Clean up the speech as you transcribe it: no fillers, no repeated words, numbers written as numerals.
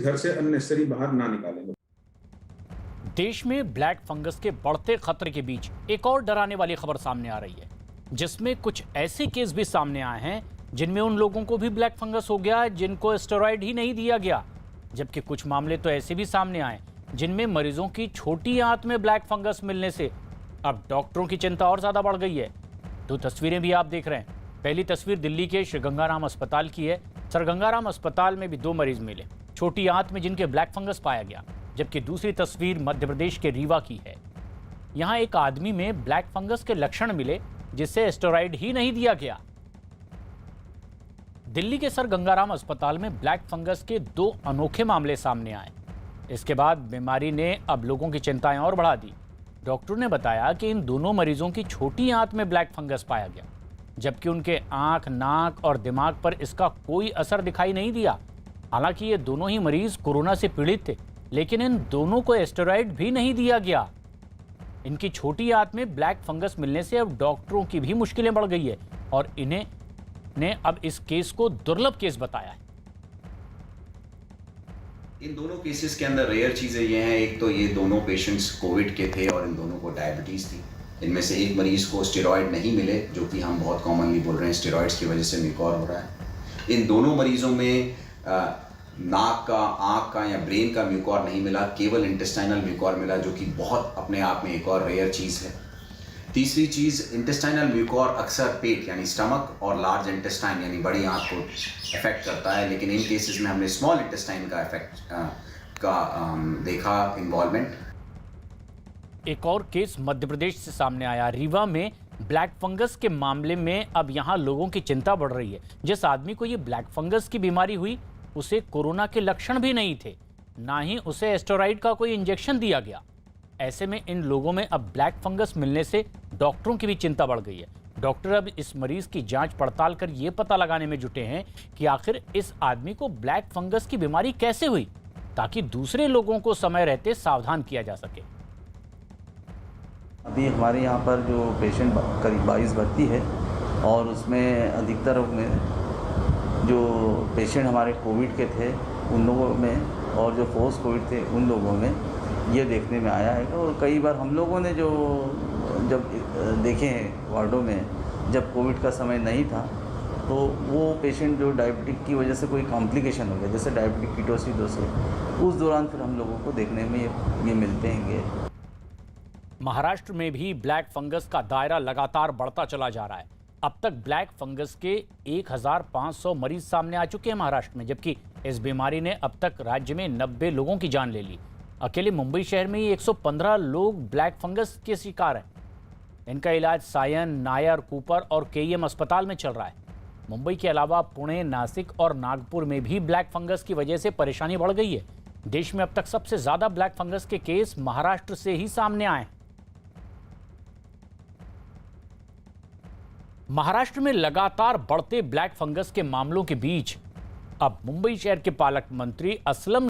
घर से अननेसेसरी बाहर ना निकालें। देश में ब्लैक फंगस के बढ़ते खतरे के बीच एक और डराने वाली खबर सामने आ रही है, जिसमें कुछ ऐसे केस भी सामने आए हैं जिनमें उन लोगों को भी ब्लैक फंगस हो गया जिनको स्टेरॉइड ही नहीं दिया गया, जबकि कुछ मामले तो ऐसे भी सामने आए जिनमें मरीजों की छोटी आंत में ब्लैक फंगस मिलने से अब डॉक्टरों की चिंता और ज्यादा बढ़ गई है। दो तस्वीरें भी आप देख रहे हैं। पहली तस्वीर दिल्ली के श्री गंगाराम अस्पताल की है। सर गंगाराम अस्पताल में भी दो मरीज मिले छोटी आंत में जिनके ब्लैक फंगस पाया गया, जबकि दूसरी तस्वीर मध्य प्रदेश के रीवा की है। यहां एक आदमी में ब्लैक फंगस के लक्षण मिले जिससे स्टेरॉइड ही नहीं दिया गया। दिल्ली के सर गंगाराम अस्पताल में ब्लैक फंगस के दो अनोखे मामले सामने आए। इसके बाद बीमारी ने अब लोगों की चिंताएं और बढ़ा दी। डॉक्टर ने बताया कि इन दोनों मरीजों की छोटी आंत में ब्लैक फंगस पाया गया, जबकि उनके आंख, नाक और दिमाग पर इसका कोई असर दिखाई नहीं दिया। हालांकि ये दोनों ही मरीज कोरोना से पीड़ित थे, लेकिन इन दोनों को स्टेरॉइड भी नहीं दिया गया। इनकी छोटी आंत में ब्लैक फंगस मिलने से अब डॉक्टरों की भी मुश्किलें बढ़ गई है और इन्हें ने अब इस केस को दुर्लभ केस बताया है। इन दोनों केसेस के अंदर रेयर चीज़ें ये हैं, एक तो ये दोनों पेशेंट्स कोविड के थे और इन दोनों को डायबिटीज़ थी। इनमें से एक मरीज को स्टेरॉइड नहीं मिले, जो कि हम बहुत कॉमनली बोल रहे हैं स्टेरॉइड्स की वजह से म्यूकोर हो रहा है। इन दोनों मरीजों में नाक का, आँख का या ब्रेन का म्यूकोर नहीं मिला, केवल इंटेस्टाइनल म्यूकोर मिला, जो कि बहुत अपने आप में एक और रेयर चीज़ है। तीसरी चीज़, इंटेस्टाइनल म्यूकोर अक्सर पेट यानी स्टमक और लार्ज इंटेस्टाइन यानी बड़ी आंत को अफेक्ट करता है, लेकिन इन केसेस में हमने स्मॉल इंटेस्टाइन का देखा इन्वॉल्वमेंट। एक और केस मध्य प्रदेश से सामने आया। रीवा में ब्लैक फंगस के मामले में अब यहां लोगों की चिंता बढ़ रही है। जिस आदमी को ये ब्लैक फंगस की बीमारी हुई उसे कोरोना के लक्षण भी नहीं थे, ना ही उसे स्टेरॉइड का कोई इंजेक्शन दिया गया। ऐसे में इन लोगों में अब ब्लैक फंगस मिलने से डॉक्टरों की भी चिंता बढ़ गई है। डॉक्टर अब इस मरीज की जांच पड़ताल कर यह पता लगाने में जुटे हैं कि आखिर इस आदमी को ब्लैक फंगस की बीमारी कैसे हुई, ताकि दूसरे लोगों को समय रहते सावधान किया जा सके। अभी हमारे यहाँ पर जो पेशेंट करीब 22 भर्ती है और उसमें अधिकतर में जो पेशेंट हमारे कोविड के थे उन लोगों में और जो पोस्ट कोविड थे उन लोगों में ये देखने में आया है। और कई बार हम लोगों ने जो जब देखे हैं वार्डों में, जब कोविड का समय नहीं था, तो वो पेशेंट जो डायबिटिक की वजह से कोई कॉम्प्लिकेशन हो गया, जैसे डायबिटिक कीटोसिडोसिस, उस दौरान फिर हम लोगों को देखने में ये मिलते हैं। महाराष्ट्र में भी ब्लैक फंगस का दायरा लगातार बढ़ता चला जा रहा है। अब तक ब्लैक फंगस के 1500 मरीज सामने आ चुके हैं महाराष्ट्र में, जबकि इस बीमारी ने अब तक राज्य में 90 लोगों की जान ले ली। अकेले मुंबई शहर में ही 115 लोग ब्लैक फंगस के शिकार हैं। इनका इलाज सायन, नायर, कूपर और केईएम अस्पताल में चल रहा है। मुंबई के अलावा पुणे, नासिक और नागपुर में भी ब्लैक फंगस की वजह से परेशानी बढ़ गई है। देश में अब तक सबसे ज्यादा ब्लैक फंगस के केस महाराष्ट्र से ही सामने आए। महाराष्ट्र में लगातार बढ़ते ब्लैक फंगस के मामलों के बीच अब मुंबई शहर के पालक मंत्री असलम